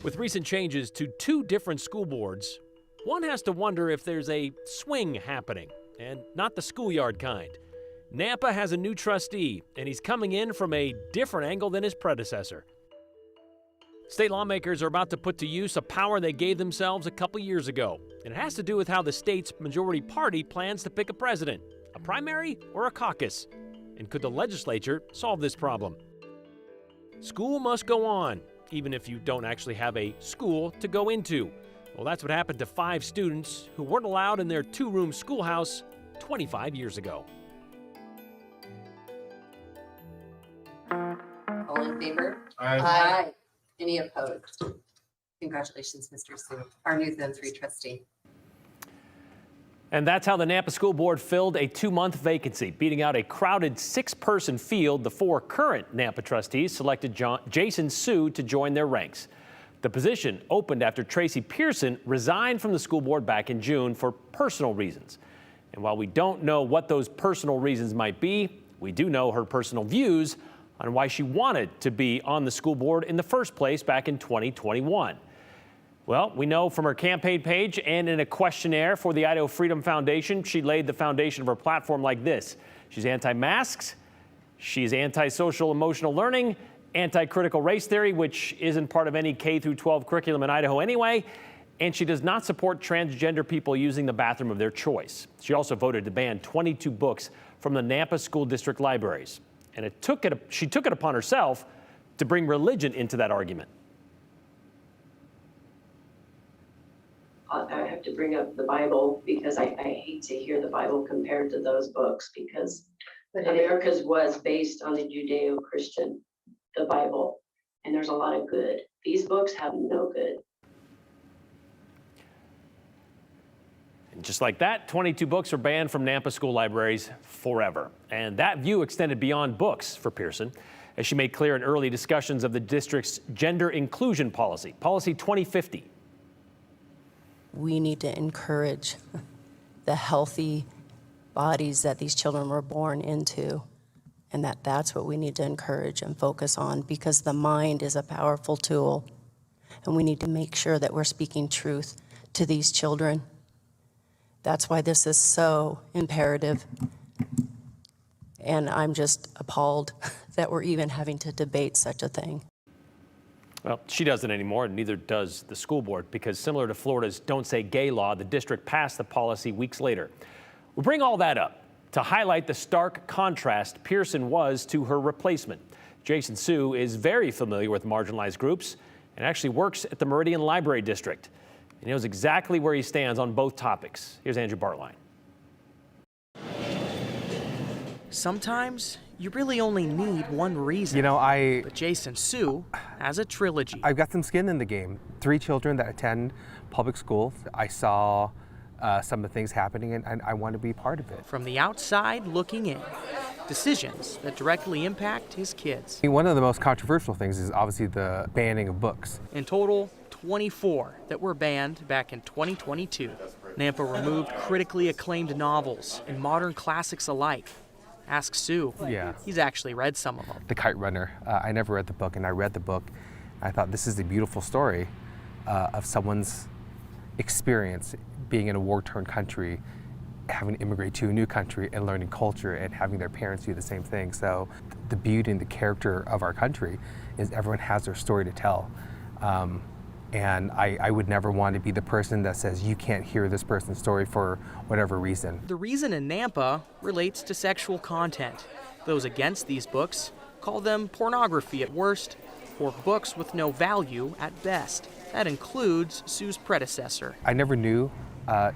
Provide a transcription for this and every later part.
With recent changes to 2 different school boards, one has to wonder if there's a swing happening, and not the schoolyard kind. Nampa has a new trustee, and he's coming in from a different angle than his predecessor. State lawmakers are about to put to use a power they gave themselves a couple years ago, and it has to do with how the state's majority party plans to pick a president, a primary or a caucus. And could the legislature solve this problem? School must go on, even if you don't actually have a school to go into. Well, that's what happened to 5 students who weren't allowed in their 2-room schoolhouse 25 years ago. All in favor? Aye. Aye. Any opposed? Congratulations, Mr. Sue, our new Zone 3 trustee. And that's how the Nampa School Board filled a 2-month vacancy, beating out a crowded 6-person field. The 4 current Nampa trustees selected Jason Sue to join their ranks. The position opened after Tracy Pearson resigned from the school board back in June for personal reasons. And while we don't know what those personal reasons might be, we do know her personal views on why she wanted to be on the school board in the first place back in 2021. Well, we know from her campaign page and in a questionnaire for the Idaho Freedom Foundation, she laid the foundation of her platform like this. She's anti-masks, she's anti-social emotional learning, anti-critical race theory, which isn't part of any K-12 curriculum in Idaho anyway, and she does not support transgender people using the bathroom of their choice. She also voted to ban 22 books from the Nampa School District libraries. And she took it upon herself to bring religion into that argument. I have to bring up the Bible because I hate to hear the Bible compared to those books, because America's was based on the Judeo-Christian, the Bible, and there's a lot of good. These books have no good. And just like that, 22 books are banned from Nampa school libraries forever. And that view extended beyond books for Pearson, as she made clear in early discussions of the district's gender inclusion policy, Policy 2050. We need to encourage the healthy bodies that these children were born into, and that's what we need to encourage and focus on, because the mind is a powerful tool, and we need to make sure that we're speaking truth to these children. That's why this is so imperative, and I'm just appalled that we're even having to debate such a thing. Well, she doesn't anymore, and neither does the school board, because similar to Florida's Don't Say Gay law, the district passed the policy weeks later. We bring all that up to highlight the stark contrast Pearson was to her replacement. Jason Sue is very familiar with marginalized groups and actually works at the Meridian Library District. He knows exactly where he stands on both topics. Here's Andrew Bartline. Sometimes you really only need one reason. But Jason Sue has a trilogy. I've got some skin in the game. 3 children that attend public school. I saw some of the things happening, and I want to be part of it. From the outside looking in, decisions that directly impact his kids. One of the most controversial things is obviously the banning of books. In total, 24 that were banned back in 2022. Nampa removed critically acclaimed novels and modern classics alike. Ask Sue. Yeah. He's actually read some of them. The Kite Runner. I never read the book, and I read the book. I thought this is a beautiful story of someone's experience being in a war-torn country, having to immigrate to a new country and learning culture and having their parents do the same thing. So the beauty and the character of our country is everyone has their story to tell. And I would never want to be the person that says you can't hear this person's story for whatever reason. The reason in Nampa relates to sexual content. Those against these books call them pornography at worst, or books with no value at best. That includes Sue's predecessor. I never knew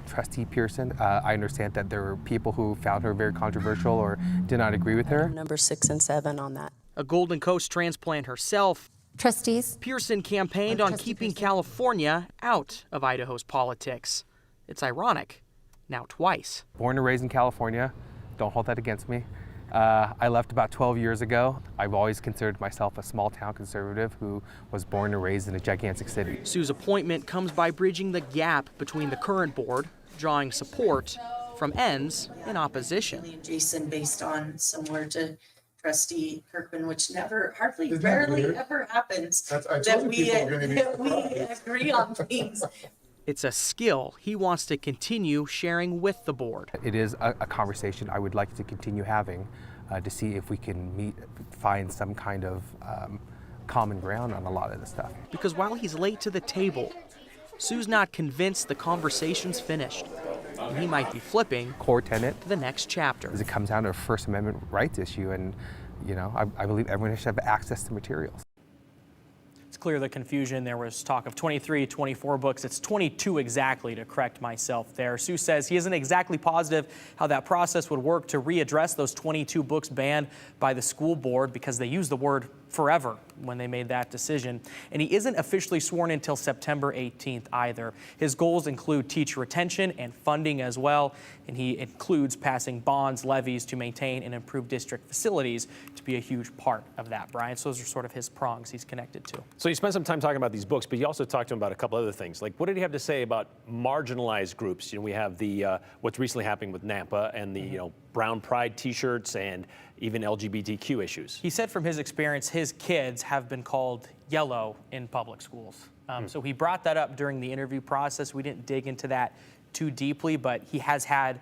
Trustee Pearson. I understand that there were people who found her very controversial or did not agree with her. Number 6 and 7 on that. A Golden Coast transplant herself, Trustees. Pearson campaigned on keeping California out of Idaho's politics. It's ironic, now twice. Born and raised in California, don't hold that against me. I left about 12 years ago. I've always considered myself a small town conservative who was born and raised in a gigantic city. Sue's appointment comes by bridging the gap between the current board, drawing support from ends in opposition. Jason, based on similar to trustee Kirkman, which hardly, Isn't that rarely weird? ever happens, I that told you we, people were gonna be that we surprised. agree on things. It's a skill he wants to continue sharing with the board. It is a conversation I would like to continue having to see if we can find some kind of common ground on a lot of this stuff. Because while he's late to the table, Sue's not convinced the conversation's finished. And he might be flipping Core tenet to the next chapter. is it comes down to a First Amendment rights issue, and I believe everyone should have access to materials. It's clear the confusion. There was talk of 23, 24 books. It's 22 exactly, to correct myself there. Sue says he isn't exactly positive how that process would work to readdress those 22 books banned by the school board, because they used the word forever when they made that decision. And he isn't officially sworn in until September 18th either. His goals include teacher retention and funding as well, and he includes passing bonds, levies to maintain and improve district facilities to be a huge part of that, Brian. So those are sort of his prongs he's connected to. So you spent some time talking about these books, but you also talked to him about a couple other things. Like, what did he have to say about marginalized groups? We have the what's recently happening with Nampa and the brown pride T-shirts and even LGBTQ issues. He said from his experience, his kids have been called yellow in public schools. So he brought that up during the interview process. We didn't dig into that too deeply, but he has had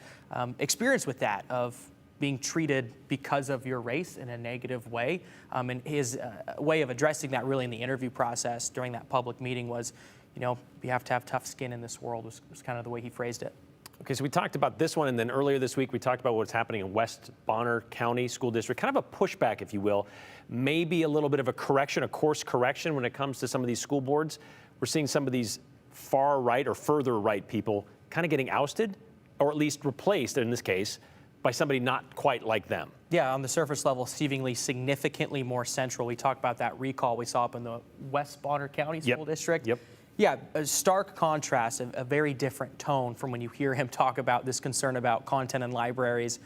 experience with that, of being treated because of your race in a negative way. And his way of addressing that really in the interview process during that public meeting was, you have to have tough skin in this world, was kind of the way he phrased it. Okay, so we talked about this one, and then earlier this week we talked about what's happening in West Bonner County School District, kind of a pushback, if you will, maybe a little bit of a correction, a course correction when it comes to some of these school boards. We're seeing some of these far right or further right people kind of getting ousted, or at least replaced, in this case, by somebody not quite like them. Yeah, on the surface level, seemingly significantly more central. We talked about that recall we saw up in the West Bonner County School District. Yep. Yeah, a stark contrast, a very different tone from when you hear him talk about this concern about content in libraries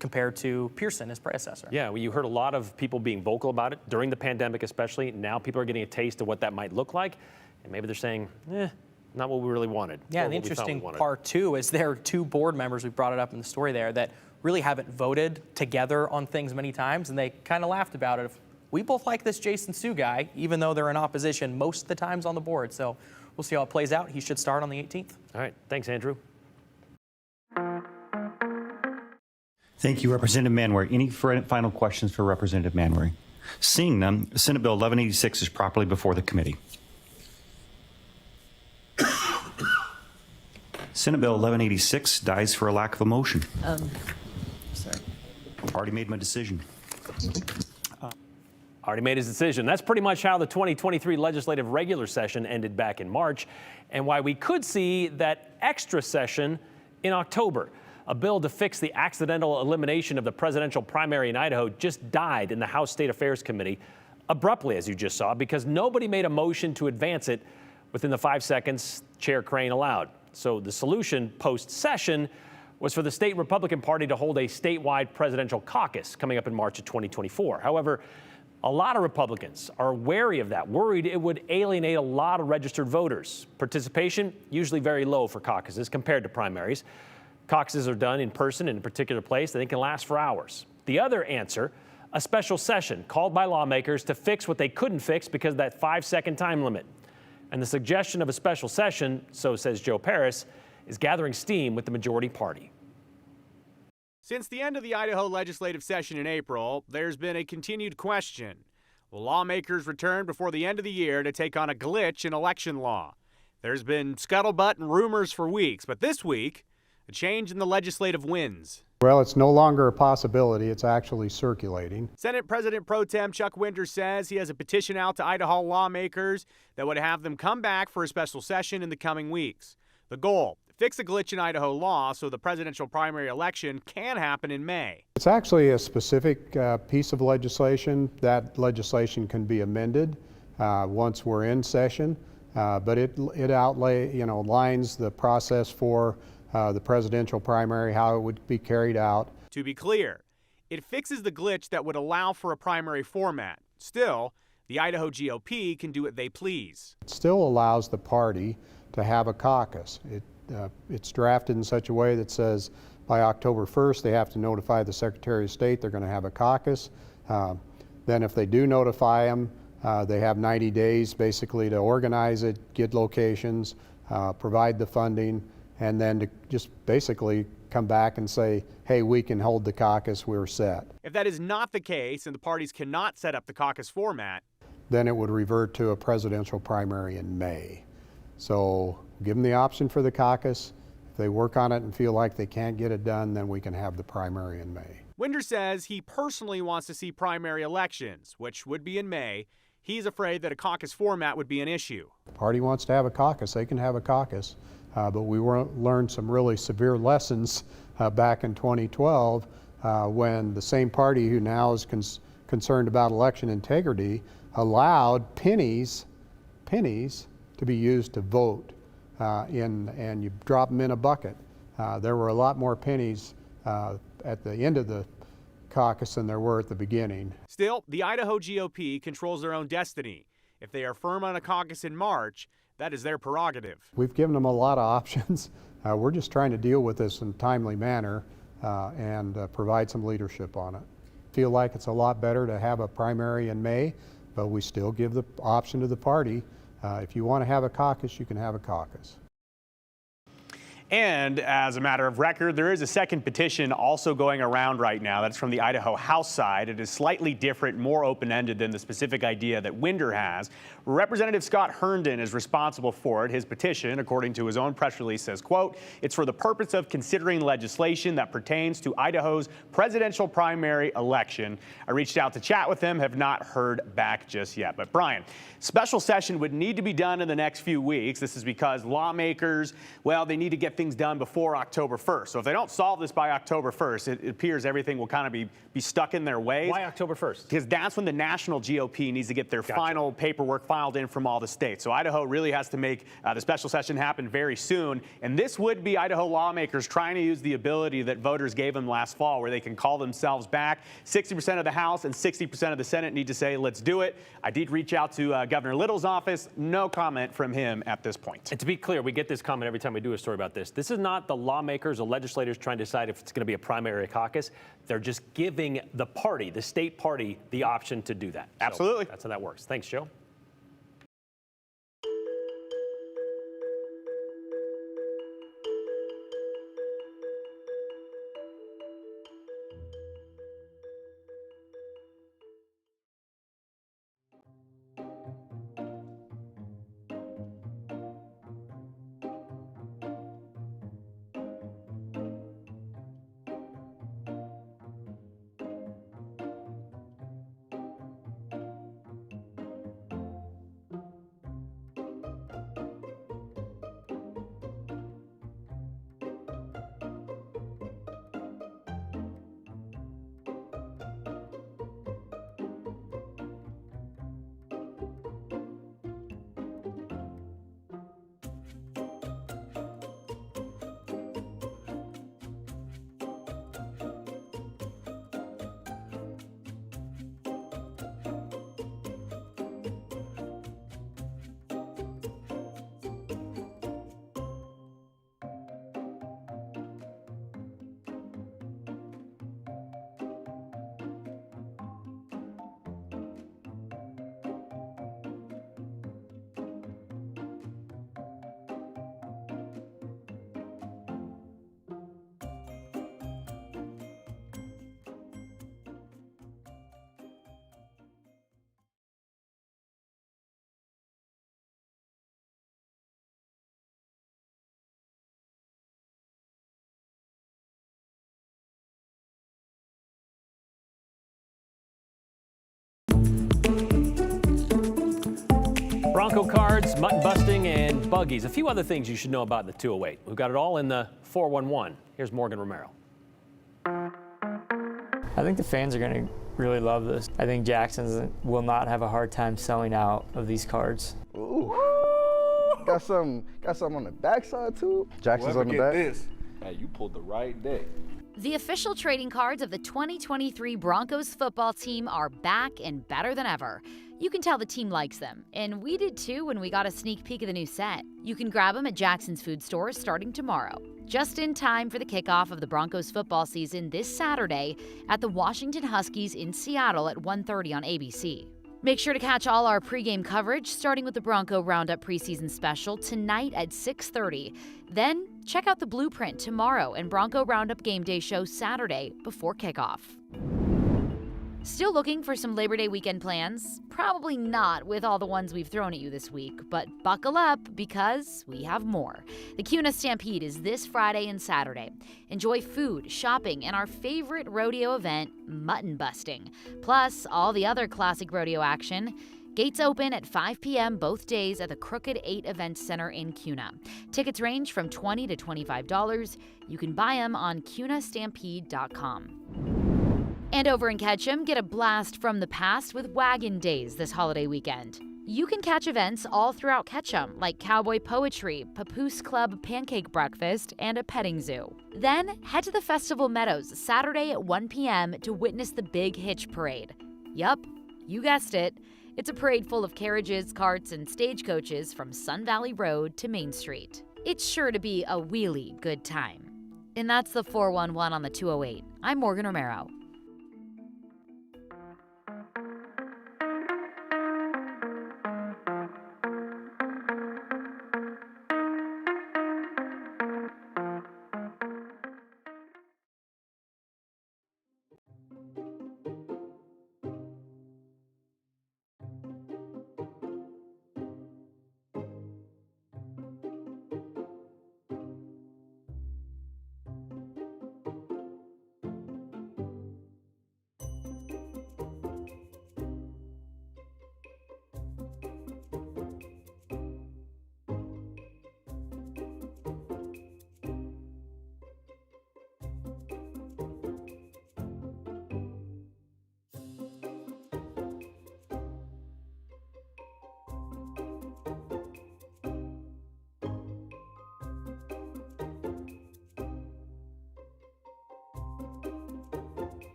compared to Pearson, his predecessor. Yeah, well, you heard a lot of people being vocal about it during the pandemic especially. Now people are getting a taste of what that might look like, and maybe they're saying, not what we really wanted. Yeah, the interesting part too is there are two board members, we brought it up in the story there, that really haven't voted together on things many times, and they kind of laughed about it. We both like this Jason Sue guy, even though they're in opposition most of the times on the board. So we'll see how it plays out. He should start on the 18th. All right, thanks, Andrew. Thank you, Representative Manwaring. Any final questions for Representative Manwaring? Seeing none, Senate Bill 1186 is properly before the committee. Senate Bill 1186 dies for a lack of a motion. Sorry. Already made my decision. Already made his decision. That's pretty much how the 2023 legislative regular session ended back in March, and why we could see that extra session in October. A bill to fix the accidental elimination of the presidential primary in Idaho just died in the House State Affairs Committee abruptly, as you just saw, because nobody made a motion to advance it within the 5 seconds Chair Crane allowed. So the solution post-session was for the state Republican Party to hold a statewide presidential caucus coming up in March of 2024. However, a lot of Republicans are wary of that, worried it would alienate a lot of registered voters. Participation, usually very low for caucuses compared to primaries. Caucuses are done in person in a particular place, and they can last for hours. The other answer, a special session called by lawmakers to fix what they couldn't fix because of that 5-second time limit. And the suggestion of a special session, so says Joe Paris, is gathering steam with the majority party. Since the end of the Idaho legislative session in April, there's been a continued question. Will lawmakers return before the end of the year to take on a glitch in election law? There's been scuttlebutt and rumors for weeks, but this week, a change in the legislative winds. Well, it's no longer a possibility. It's actually circulating. Senate President Pro Tem Chuck Winter says he has a petition out to Idaho lawmakers that would have them come back for a special session in the coming weeks. The goal, fix a glitch in Idaho law so the presidential primary election can happen in May. It's actually a specific piece of legislation. That legislation can be amended once we're in session, but it outlines the process for the presidential primary, how it would be carried out. To be clear, it fixes the glitch that would allow for a primary format. Still, the Idaho GOP can do what they please. It still allows the party to have a caucus. It's drafted in such a way that says by October 1st they have to notify the Secretary of State they're going to have a caucus, Then if they do notify them, they have 90 days basically to organize it, get locations, provide the funding, and then to just basically come back and say, hey, we can hold the caucus, we're set. If that is not the case and the parties cannot set up the caucus format, Then it would revert to a presidential primary in May. So give them the option for the caucus. If they work on it and feel like they can't get it done, then we can have the primary in May. Winder says he personally wants to see primary elections, which would be in May. He's afraid that a caucus format would be an issue. The party wants to have a caucus, they can have a caucus. But we learned some really severe lessons back in 2012 when the same party who now is concerned about election integrity allowed pennies to be used to vote and you drop them in a bucket. There were a lot more pennies at the end of the caucus than there were at the beginning. Still, the Idaho GOP controls their own destiny. If they are firm on a caucus in March, that is their prerogative. We've given them a lot of options. We're just trying to deal with this in a timely manner and provide some leadership on it. Feel like it's a lot better to have a primary in May, but we still give the option to the party. If you want to have a caucus, you can have a caucus. And as a matter of record, there is a second petition also going around right now. That's from the Idaho House side. It is slightly different, more open-ended than the specific idea that Winder has. Representative Scott Herndon is responsible for it. His petition, according to his own press release, says, quote, "It's for the purpose of considering legislation that pertains to Idaho's presidential primary election." I reached out to chat with him, have not heard back just yet. But Brian, special session would need to be done in the next few weeks. This is because lawmakers, well, they need to get things done before October 1st. So if they don't solve this by October 1st, it appears everything will kind of be stuck in their ways. Why October 1st? Because that's when the national GOP needs to get their final paperwork filed in from all the states. So Idaho really has to make the special session happen very soon. And this would be Idaho lawmakers trying to use the ability that voters gave them last fall, where they can call themselves back. 60% of the House and 60% of the Senate need to say, let's do it. I did reach out to Governor Little's office. No comment from him at this point. And to be clear, we get this comment every time we do a story about this. This is not the lawmakers or legislators trying to decide if it's going to be a primary or a caucus. They're just giving the party, the state party, the option to do that. So Absolutely. that's how that works. Thanks, Joe. Bronco cards, mutton busting, and buggies. A few other things you should know about the 208. We've got it all in the 411. Here's Morgan Romero. I think the fans are going to really love this. I think Jackson's will not have a hard time selling out of these cards. Ooh. Got some on the backside too. Jackson's on the back. This. Hey, you pulled the right deck. The official trading cards of the 2023 Broncos football team are back and better than ever. You can tell the team likes them, and we did too when we got a sneak peek of the new set. You can grab them at Jackson's food stores starting tomorrow, just in time for the kickoff of the Broncos football season this Saturday at the Washington Huskies in Seattle at 1:30 on ABC. Make sure to catch all our pregame coverage, starting with the Bronco Roundup preseason special tonight at 6:30. Then check out the Blueprint tomorrow and Bronco Roundup Game Day show Saturday before kickoff. Still looking for some Labor Day weekend plans? Probably not with all the ones we've thrown at you this week, but buckle up because we have more. The CUNA Stampede is this Friday and Saturday. Enjoy food, shopping, and our favorite rodeo event, mutton busting. Plus, all the other classic rodeo action. Gates open at 5 p.m. both days at the Crooked 8 Event Center in CUNA. Tickets range from $20 to $25. You can buy them on cunastampede.com. And over in Ketchum, get a blast from the past with Wagon Days this holiday weekend. You can catch events all throughout Ketchum, like cowboy poetry, Papoose Club pancake breakfast, and a petting zoo. Then head to the Festival Meadows Saturday at 1 p.m. to witness the Big Hitch Parade. Yup, you guessed it. It's a parade full of carriages, carts, and stagecoaches from Sun Valley Road to Main Street. It's sure to be a really good time. And that's the 411 on the 208. I'm Morgan Romero.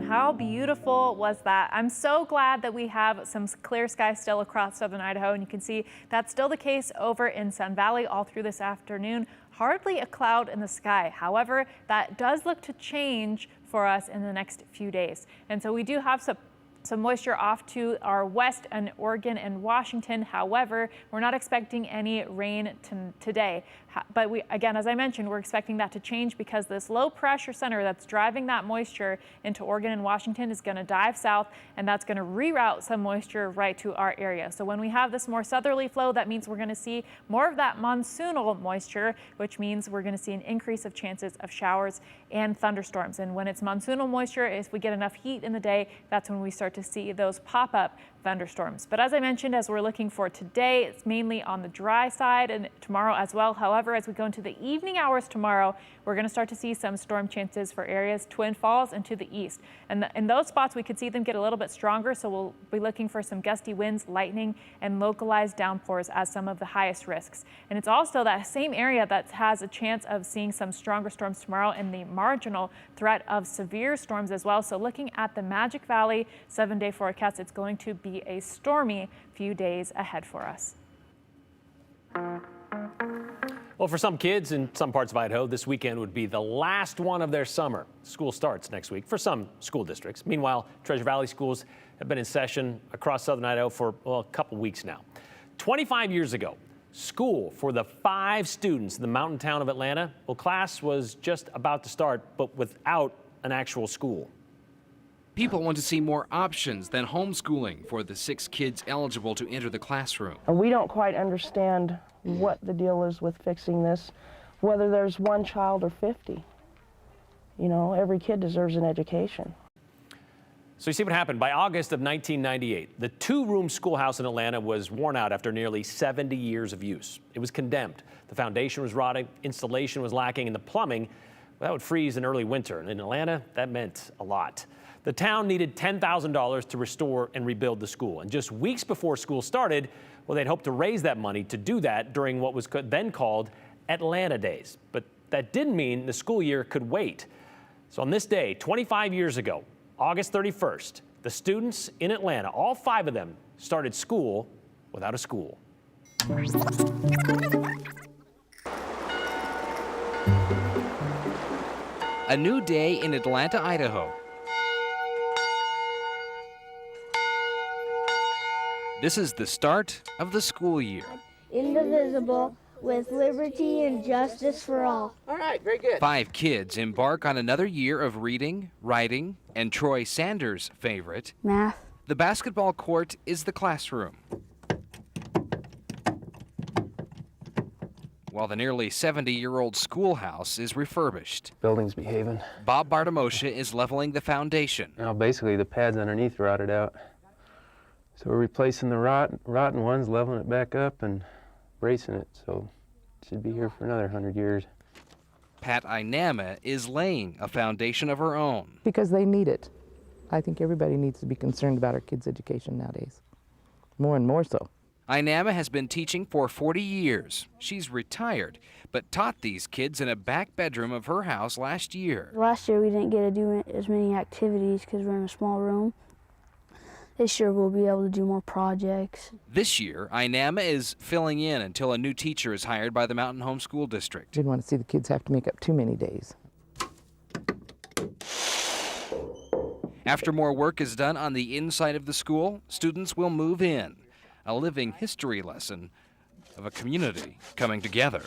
How beautiful was that? I'm so glad that we have some clear skies still across southern Idaho, and you can see that's still the case over in Sun Valley all through this afternoon. Hardly a cloud in the sky. However, that does look to change for us in the next few days. And so we do have some moisture off to our west and Oregon and Washington. However, we're not expecting any rain today. But again, as I mentioned, we're expecting that to change because this low pressure center that's driving that moisture into Oregon and Washington is going to dive south, and that's going to reroute some moisture right to our area. So when we have this more southerly flow, that means we're going to see more of that monsoonal moisture, which means we're going to see an increase of chances of showers and thunderstorms. And when it's monsoonal moisture, if we get enough heat in the day, that's when we start to see those pop-up thunderstorms. But as I mentioned, as we're looking for today, it's mainly on the dry side, and tomorrow as well. However, as we go into the evening hours tomorrow, we're going to start to see some storm chances for areas Twin Falls and to the east. And in those spots, we could see them get a little bit stronger. So we'll be looking for some gusty winds, lightning, and localized downpours as some of the highest risks. And it's also that same area that has a chance of seeing some stronger storms tomorrow and the marginal threat of severe storms as well. So looking at the Magic Valley 7-day forecast, it's going to be a stormy few days ahead for us. Well, for some kids in some parts of Idaho, this weekend would be the last one of their summer. School starts next week for some school districts. Meanwhile, Treasure Valley schools have been in session across southern Idaho for, well, a couple weeks now. 25 years ago, school for the 5 students in the mountain town of Atlanta, well, class was just about to start, but without an actual school. People want to see more options than homeschooling for the 6 kids eligible to enter the classroom. We don't quite understand what the deal is with fixing this, whether there's 1 child or 50. You know, every kid deserves an education. So you see what happened. By August of 1998, the 2-room schoolhouse in Atlanta was worn out after nearly 70 years of use. It was condemned. The foundation was rotting, installation was lacking, and the plumbing, well, that would freeze in early winter. And in Atlanta, that meant a lot. The town needed $10,000 to restore and rebuild the school. And just weeks before school started, well, they'd hoped to raise that money to do that during what was then called Atlanta Days. But that didn't mean the school year could wait. So on this day, 25 years ago, August 31st, the students in Atlanta, all 5 of them, started school without a school. A new day in Atlanta, Idaho. This is the start of the school year. Indivisible, with liberty and justice for all. All right, very good. 5 kids embark on another year of reading, writing, and Troy Sanders' favorite, math. The basketball court is the classroom. While the nearly 70-year-old schoolhouse is refurbished. Building's behaving. Bob Bartamosha is leveling the foundation. Now basically the pads underneath rotted out. So we're replacing the rotten ones, leveling it back up and bracing it, so it should be here for another 100 years. Pat Inama is laying a foundation of her own. Because they need it. I think everybody needs to be concerned about our kids' education nowadays, more and more so. Inama has been teaching for 40 years. She's retired, but taught these kids in a back bedroom of her house last year. Last year we didn't get to do as many activities because we're in a small room. This year we'll be able to do more projects. This year, Inama is filling in until a new teacher is hired by the Mountain Home School District. Didn't want to see the kids have to make up too many days. After more work is done on the inside of the school, students will move in. A living history lesson of a community coming together.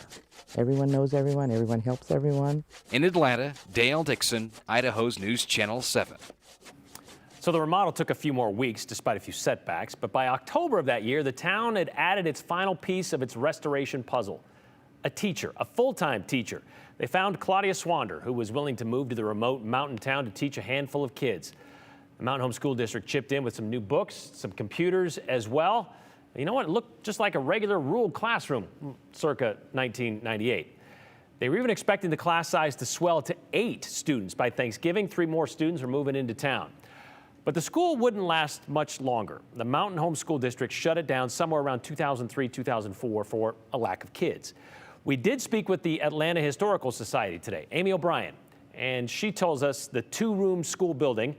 Everyone knows everyone, everyone helps everyone. In Atlanta, Dale Dixon, Idaho's News Channel 7. So the remodel took a few more weeks despite a few setbacks, but by October of that year, the town had added its final piece of its restoration puzzle, a teacher, a full-time teacher. They found Claudia Swander, who was willing to move to the remote mountain town to teach a handful of kids. The Mountain Home School District chipped in with some new books, some computers as well. You know what? It looked just like a regular rural classroom circa 1998. They were even expecting the class size to swell to 8 students by Thanksgiving. 3 more students are moving into town. But the school wouldn't last much longer. The Mountain Home School District shut it down somewhere around 2003, 2004 for a lack of kids. We did speak with the Atlanta Historical Society today, Amy O'Brien, and she tells us the 2-room school building,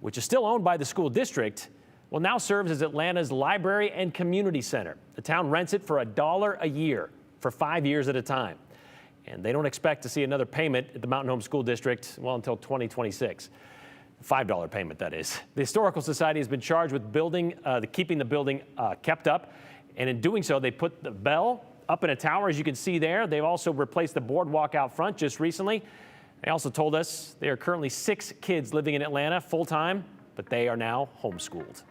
which is still owned by the school district, well, now serves as Atlanta's library and community center. The town rents it for $1 a year for 5 years at a time. And they don't expect to see another payment at the Mountain Home School District, well, until 2026. $5 payment, that is. The Historical Society has been charged with keeping the building kept up, and in doing so, they put the bell up in a tower, as you can see there. They've also replaced the boardwalk out front just recently. They also told us there are currently 6 kids living in Atlanta full-time, but they are now homeschooled.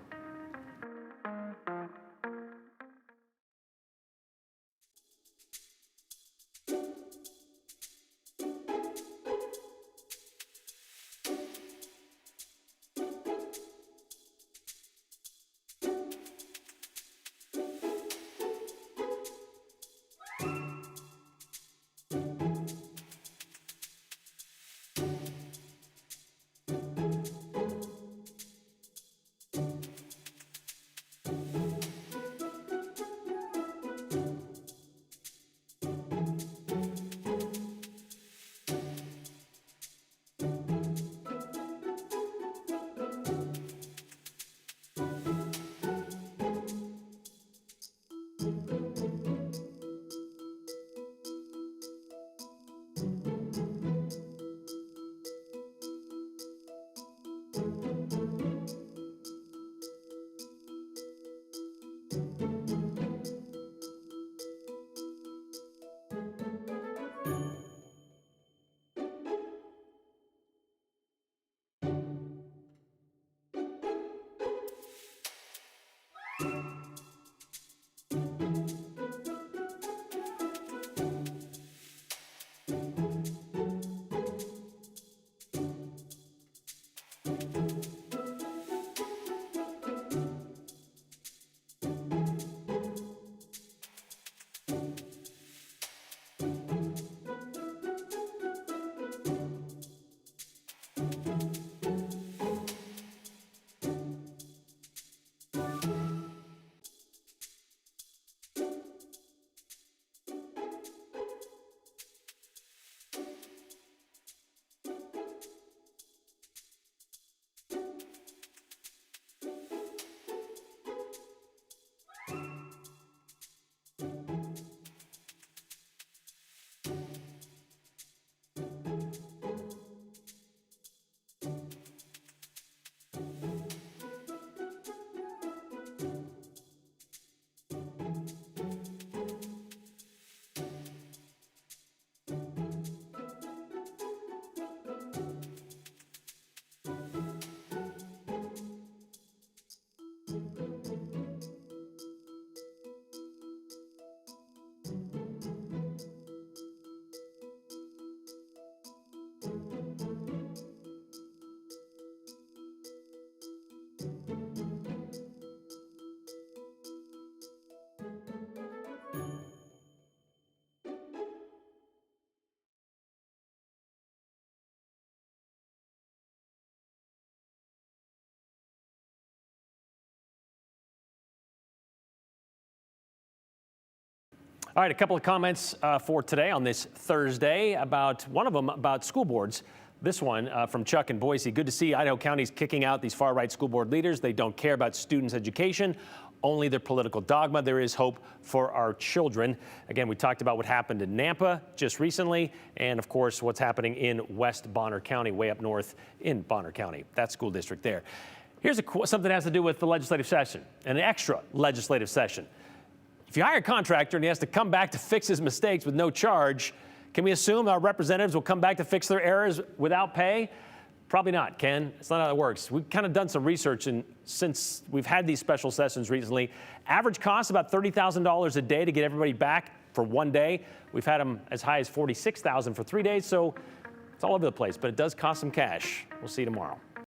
All right, a couple of comments for today on this Thursday about one of them about school boards. This one from Chuck in Boise. Good to see Idaho County's kicking out these far-right school board leaders. They don't care about students' education, only their political dogma. There is hope for our children. Again, we talked about what happened in Nampa just recently, and of course, what's happening in West Bonner County, way up north in Bonner County, that school district there. Here's something that has to do with the legislative session, an extra legislative session. If you hire a contractor and he has to come back to fix his mistakes with no charge, can we assume our representatives will come back to fix their errors without pay? Probably not, Ken. It's not how it works. We've kind of done some research, and since we've had these special sessions recently, average cost about $30,000 a day to get everybody back for one day. We've had them as high as $46,000 for 3 days, so it's all over the place, but it does cost some cash. We'll see you tomorrow.